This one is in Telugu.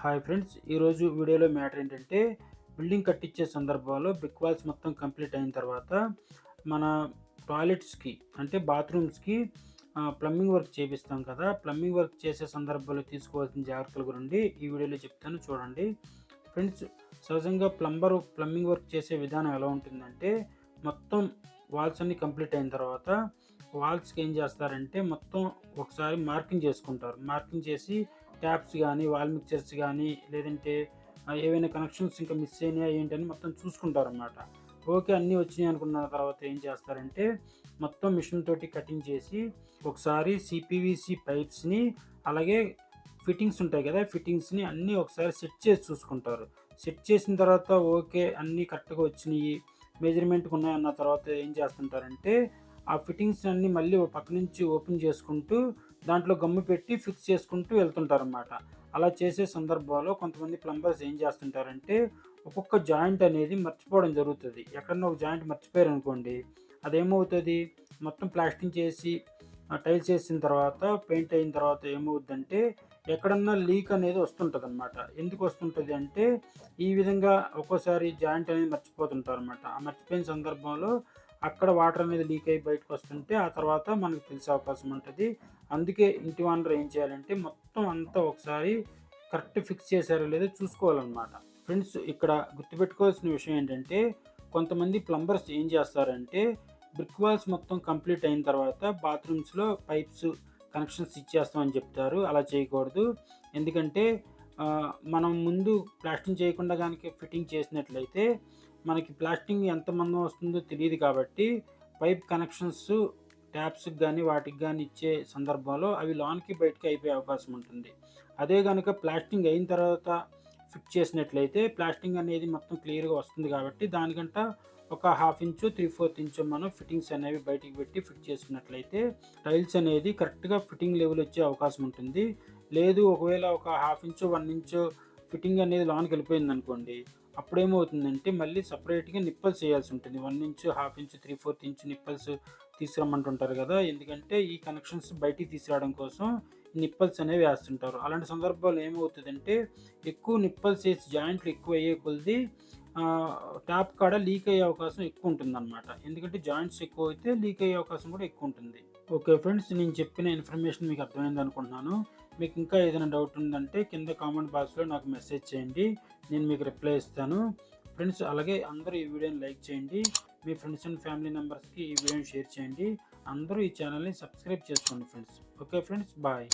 హాయ్ ఫ్రెండ్స్, ఈరోజు వీడియోలో మ్యాటర్ ఏంటంటే బిల్డింగ్ కట్టించే సందర్భంలో బ్రిక్ వాల్స్ మొత్తం కంప్లీట్ అయిన తర్వాత మన టాయిలెట్స్కి అంటే బాత్రూమ్స్కి ప్లంబింగ్ వర్క్ చేపిస్తాం కదా. ప్లంబింగ్ వర్క్ చేసే సందర్భంలో తీసుకోవాల్సిన జాగ్రత్తల గురించి ఈ వీడియోలో చెప్తాను, చూడండి ఫ్రెండ్స్. సహజంగా ప్లంబింగ్ వర్క్ చేసే విధానం ఎలా ఉంటుందంటే, మొత్తం వాల్స్ అన్నీ కంప్లీట్ అయిన తర్వాత వాల్స్కి ఏం చేస్తారంటే మొత్తం ఒకసారి మార్కింగ్ చేసుకుంటారు. మార్కింగ్ చేసి ట్యాప్స్ కానీ వాల్ మిక్చర్స్ కానీ లేదంటే ఏవైనా కనెక్షన్స్ ఇంకా మిస్ అయినాయా ఏంటని మొత్తం చూసుకుంటారన్నమాట. ఓకే, అన్నీ వచ్చినాయి అనుకున్న తర్వాత ఏం చేస్తారంటే మొత్తం మిషన్ తోటి కటింగ్ చేసి ఒకసారి సిపివిసి పైప్స్ని అలాగే ఫిట్టింగ్స్ ఉంటాయి కదా, ఫిట్టింగ్స్ని అన్నీ ఒకసారి సెట్ చేసి చూసుకుంటారు. సెట్ చేసిన తర్వాత ఓకే అన్నీ కరెక్ట్గా వచ్చినాయి, మెజర్మెంట్కి ఉన్నాయన్న తర్వాత ఏం చేస్తుంటారంటే ఆ ఫిట్టింగ్స్ అన్నీ మళ్ళీ పక్క నుంచి ఓపెన్ చేసుకుంటూ దాంట్లో గమ్ము పెట్టి ఫిక్స్ చేసుకుంటూ వెళ్తుంటారన్నమాట. అలా చేసే సందర్భంలో కొంతమంది ప్లంబర్స్ ఏం చేస్తుంటారంటే ఒక్కొక్క జాయింట్ అనేది మర్చిపోవడం జరుగుతుంది. ఎక్కడన్నా ఒక జాయింట్ మర్చిపోయారు అనుకోండి, అదేమవుతుంది, మొత్తం ప్లాస్టింగ్ చేసి టైల్స్ వేసిన తర్వాత పెయింట్ అయిన తర్వాత ఏమవుద్దంటే ఎక్కడన్నా లీక్ అనేది వస్తుంటుంది అనమాట. ఎందుకు వస్తుంటుంది అంటే ఈ విధంగా ఒక్కోసారి జాయింట్ అనేది మర్చిపోతుంటారు అనమాట. ఆ మర్చిపోయిన సందర్భంలో అక్కడ వాటర్ అనేది లీక్ అయ్యి బయటకు వస్తుంటే ఆ తర్వాత మనకు తెలిసే అవకాశం ఉంటుంది. అందుకే ఇంటి ఓనర్ ఏం చేయాలంటే మొత్తం అంతా ఒకసారి కరెక్ట్ ఫిక్స్ చేశారో లేదో చూసుకోవాలన్నమాట. ఫ్రెండ్స్, ఇక్కడ గుర్తుపెట్టుకోవాల్సిన విషయం ఏంటంటే కొంతమంది ప్లంబర్స్ ఏం చేస్తారంటే బ్రిక్ వాల్స్ మొత్తం కంప్లీట్ అయిన తర్వాత బాత్రూమ్స్లో పైప్స్ కనెక్షన్స్ ఇచ్చేస్తామని చెప్తారు. అలా చేయకూడదు. ఎందుకంటే మనం ముందు ప్లాస్టింగ్ చేయకుండా కనుక ఫిట్టింగ్ చేసినట్లయితే మనకి ప్లాస్టింగ్ ఎంత మందం వస్తుందో తెలియదు. కాబట్టి పైప్ కనెక్షన్స్ ట్యాప్స్కి కానీ వాటికి కానీ ఇచ్చే సందర్భంలో అవి లోన్కి బయటకి అయిపోయే అవకాశం ఉంటుంది. అదే కనుక ప్లాస్టింగ్ అయిన తర్వాత ఫిట్ చేసినట్లయితే ప్లాస్టింగ్ అనేది మొత్తం క్లియర్గా వస్తుంది. కాబట్టి దానికంట ఒక 1/2 ఇంచు 3/4 ఇంచు మనం ఫిట్టింగ్స్ అనేవి బయటికి పెట్టి ఫిట్ చేసుకున్నట్లయితే టైల్స్ అనేది కరెక్ట్గా ఫిట్టింగ్ లెవెల్ వచ్చే అవకాశం ఉంటుంది. లేదు, ఒకవేళ ఒక 1/2 ఇంచు 1 ఇంచు ఫిట్టింగ్ అనేది లోన్కి వెళ్ళిపోయింది అనుకోండి, అప్పుడేమవుతుందంటే మళ్ళీ సపరేట్గా నిప్పల్స్ వేయాల్సి ఉంటుంది. 1 ఇంచు 1/2 ఇంచు 3/4 ఇంచు నిప్పల్స్ తీసుకురమ్మంటుంటారు కదా. ఎందుకంటే ఈ కనెక్షన్స్ బయటికి తీసుకురావడం కోసం నిప్పల్స్ అనేవి వేస్తుంటారు. అలాంటి సందర్భాల్లో ఏమవుతుందంటే ఎక్కువ నిప్పల్స్ వేసి జాయింట్లు ఎక్కువ అయ్యే కొలది ట్యాప్ కాడ లీక్ అయ్యే అవకాశం ఎక్కువ ఉంటుందన్నమాట. ఎందుకంటే జాయింట్స్ ఎక్కువ అయితే లీక్ అయ్యే అవకాశం కూడా ఎక్కువ ఉంటుంది. ఓకే ఫ్రెండ్స్, నేను చెప్పిన ఇన్ఫర్మేషన్ మీకు అర్థమైంది అనుకుంటున్నాను. మీకు ఇంకా ఏదైనా డౌట్ ఉందంటే కింద కామెంట్ బాక్స్లో నాకు మెసేజ్ చేయండి, నేను మీకు రిప్లై ఇస్తాను. ఫ్రెండ్స్, అలాగే అందరూ ఈ వీడియోని లైక్ చేయండి, మీ ఫ్రెండ్స్ అండ్ ఫ్యామిలీ మెంబర్స్కి ఈ వీడియోని షేర్ చేయండి. అందరూ ఈ ఛానల్ని సబ్స్క్రైబ్ చేసుకోండి ఫ్రెండ్స్. Okay friends, bye.